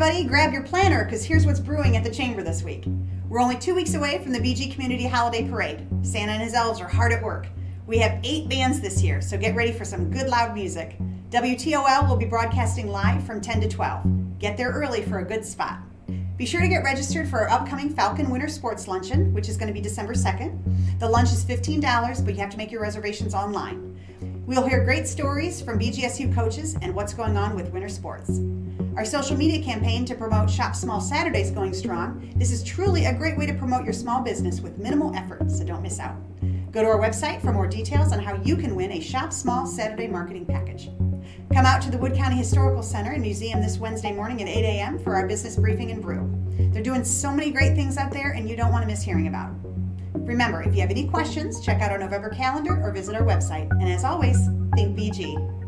everybody, grab your planner because here's what's brewing at the Chamber this week. We're only 2 weeks away from the BG Community Holiday Parade. Santa and his elves are hard at work. We have 8 bands this year, so get ready for some good loud music. WTOL will be broadcasting live from 10 to 12. Get there early for a good spot. Be sure to get registered for our upcoming Falcon Winter Sports Luncheon, which is going to be December 2nd. The lunch is $15, but you have to make your reservations online. We'll hear great stories from BGSU coaches and what's going on with winter sports. Our social media campaign to promote Shop Small Saturday is going strong. This is truly a great way to promote your small business with minimal effort, so don't miss out. Go to our website for more details on how you can win a Shop Small Saturday marketing package. Come out to the Wood County Historical Center and Museum this Wednesday morning at 8 a.m. for our business briefing and brew. They're doing so many great things out there and you don't want to miss hearing about them. Remember, if you have any questions, check out our November calendar or visit our website. And as always, think BG.